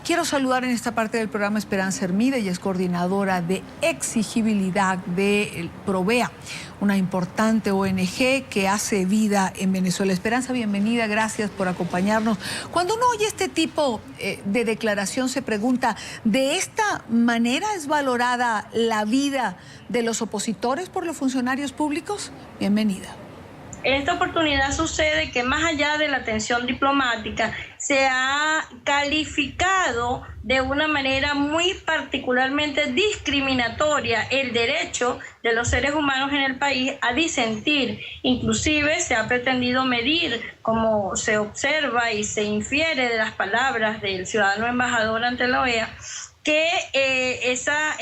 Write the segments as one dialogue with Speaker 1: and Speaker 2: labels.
Speaker 1: Quiero saludar en esta parte del programa Esperanza Hermida, ella es coordinadora de exigibilidad de Provea, una importante ONG que hace vida en Venezuela. Esperanza, bienvenida, gracias por acompañarnos. Cuando uno oye este tipo de declaración se pregunta, ¿de esta manera es valorada la vida de los opositores por los funcionarios públicos? Bienvenida.
Speaker 2: En esta oportunidad sucede que más allá de la tensión diplomática, se ha calificado de una manera muy particularmente discriminatoria el derecho de los seres humanos en el país a disentir. Inclusive se ha pretendido medir, como se observa y se infiere de las palabras del ciudadano embajador ante la OEA, que esa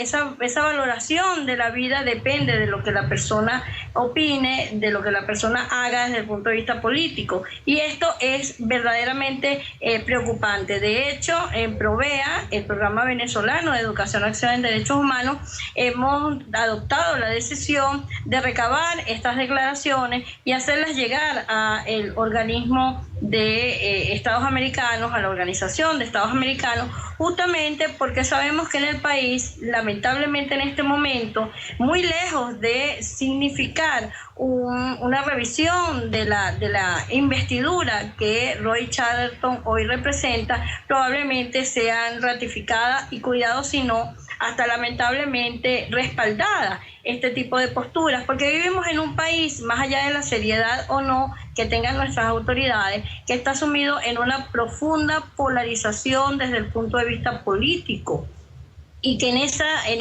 Speaker 2: valoración de la vida depende de lo que la persona opine, de lo que la persona haga desde el punto de vista político. Y esto es verdaderamente preocupante. De hecho, en Provea, el programa venezolano de educación, acción en derechos humanos, hemos adoptado la decisión de recabar estas declaraciones y hacerlas llegar al organismo de Estados Americanos, a la Organización de Estados Americanos, justamente porque sabemos que en el país, lamentablemente en este momento, muy lejos de significar una revisión de la investidura que Roy Chatterton hoy representa, probablemente sean ratificadas y cuidado si no, hasta lamentablemente respaldadas este tipo de posturas, porque vivimos en un país, más allá de la seriedad o no que tengan nuestras autoridades, que está sumido en una profunda polarización desde el punto de vista político, y que en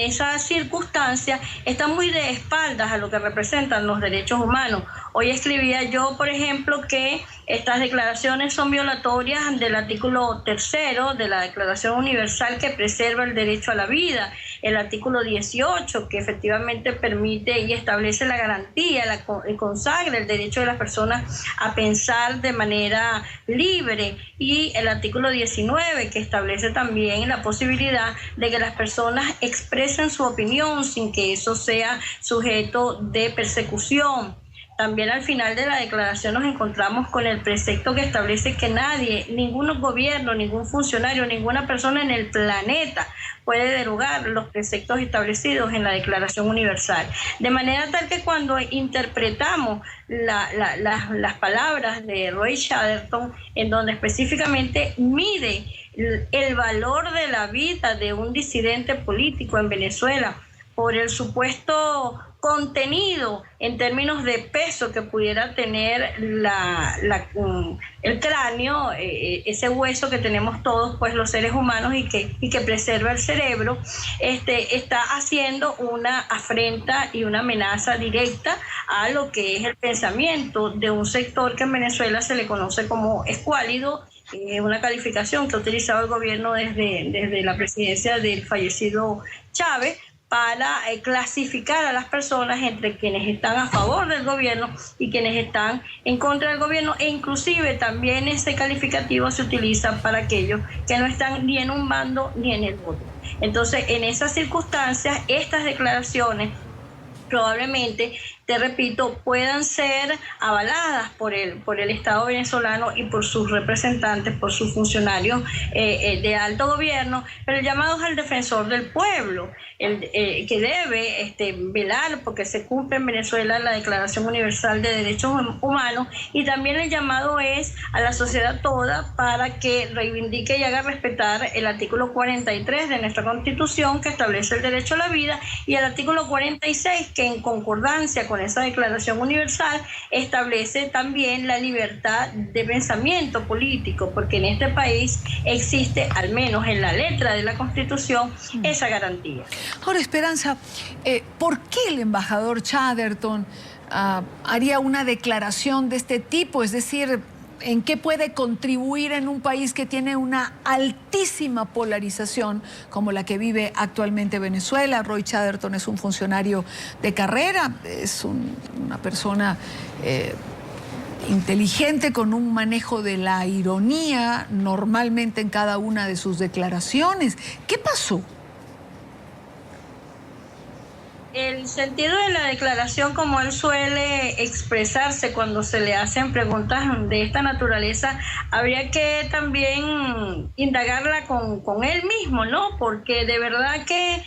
Speaker 2: esa circunstancia está muy de espaldas a lo que representan los derechos humanos. Hoy escribía yo, por ejemplo, que estas declaraciones son violatorias del artículo 3 de la Declaración Universal que preserva el derecho a la vida, el artículo 18 que efectivamente permite y establece la garantía, consagra el derecho de las personas a pensar de manera libre, y el artículo 19 que establece también la posibilidad de que las personas expresen su opinión sin que eso sea sujeto de persecución. También al final de la declaración nos encontramos con el precepto que establece que nadie, ningún gobierno, ningún funcionario, ninguna persona en el planeta puede derogar los preceptos establecidos en la Declaración Universal. De manera tal que cuando interpretamos las palabras de Roy Chatterton, en donde específicamente mide el valor de la vida de un disidente político en Venezuela por el supuesto contenido en términos de peso que pudiera tener el cráneo, ese hueso que tenemos todos pues los seres humanos y que preserva el cerebro, está haciendo una afrenta y una amenaza directa a lo que es el pensamiento de un sector que en Venezuela se le conoce como escuálido, una calificación que ha utilizado el gobierno desde la presidencia del fallecido Chávez, para clasificar a las personas entre quienes están a favor del gobierno y quienes están en contra del gobierno, e inclusive también ese calificativo se utiliza para aquellos que no están ni en un bando ni en el otro. Entonces, en esas circunstancias, estas declaraciones probablemente, te repito, puedan ser avaladas por el Estado venezolano y por sus representantes, por sus funcionarios de alto gobierno, pero el llamado es al defensor del pueblo, que debe velar porque se cumple en Venezuela la Declaración Universal de Derechos Humanos, y también el llamado es a la sociedad toda para que reivindique y haga respetar el artículo 43 de nuestra Constitución, que establece el derecho a la vida, y el artículo 46 que en concordancia con esa Declaración Universal establece también la libertad de pensamiento político, porque en este país existe, al menos en la letra de la Constitución, esa garantía.
Speaker 1: Ahora, Esperanza, ¿por qué el embajador Chatterton haría una declaración de este tipo? Es decir, ¿en qué puede contribuir en un país que tiene una altísima polarización como la que vive actualmente Venezuela? Roy Chatterton es un funcionario de carrera, es una persona inteligente, con un manejo de la ironía normalmente en cada una de sus declaraciones. ¿Qué pasó?
Speaker 2: El sentido de la declaración, como él suele expresarse cuando se le hacen preguntas de esta naturaleza, habría que también indagarla con él mismo, ¿no? Porque de verdad que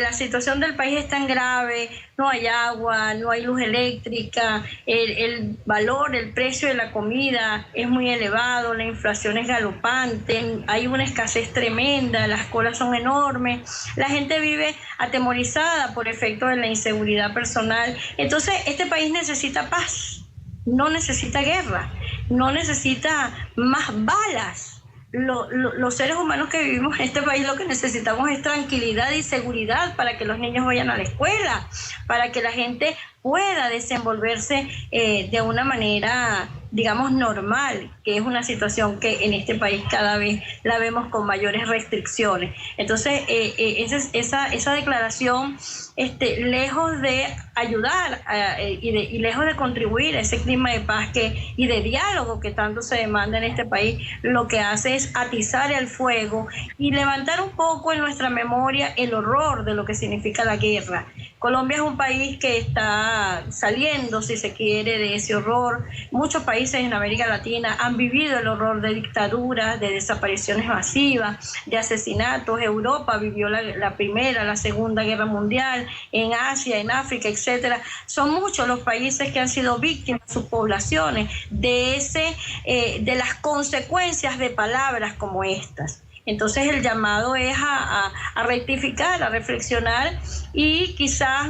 Speaker 2: la situación del país es tan grave, no hay agua, no hay luz eléctrica, el valor, el precio de la comida es muy elevado, la inflación es galopante, hay una escasez tremenda, las colas son enormes, la gente vive atemorizada por efecto de la inseguridad personal. Entonces, este país necesita paz, no necesita guerra, no necesita más balas. Los seres humanos que vivimos en este país lo que necesitamos es tranquilidad y seguridad para que los niños vayan a la escuela, para que la gente pueda desenvolverse de una manera, digamos, normal, que es una situación que en este país cada vez la vemos con mayores restricciones. Entonces, esa declaración, lejos de ayudar y lejos de contribuir a ese clima de paz y de diálogo que tanto se demanda en este país, lo que hace es atizar el fuego y levantar un poco en nuestra memoria el horror de lo que significa la guerra. Colombia es un país que está saliendo, si se quiere, de ese horror. Muchos países en América Latina han vivido el horror de dictaduras, de desapariciones masivas, de asesinatos. Europa vivió la Primera, la Segunda Guerra Mundial, en Asia, en África, etcétera. Son muchos los países que han sido víctimas, sus poblaciones, de las consecuencias de palabras como estas. Entonces el llamado es a rectificar, a reflexionar y quizás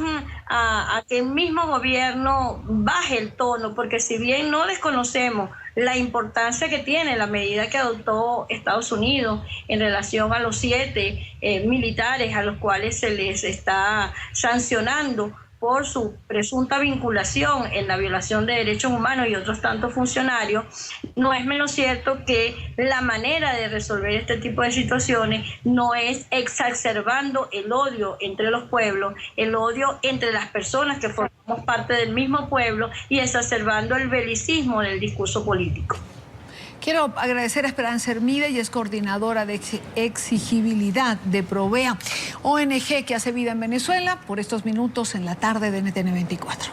Speaker 2: a que el mismo gobierno baje el tono, porque si bien no desconocemos la importancia que tiene la medida que adoptó Estados Unidos en relación a los 7 militares a los cuales se les está sancionando por su presunta vinculación en la violación de derechos humanos y otros tantos funcionarios, no es menos cierto que la manera de resolver este tipo de situaciones no es exacerbando el odio entre los pueblos, el odio entre las personas que formamos parte del mismo pueblo y exacerbando el belicismo del discurso político.
Speaker 1: Quiero agradecer a Esperanza Hermide, ella es coordinadora de exigibilidad de Provea, ONG que hace vida en Venezuela, por estos minutos en la tarde de NTN 24.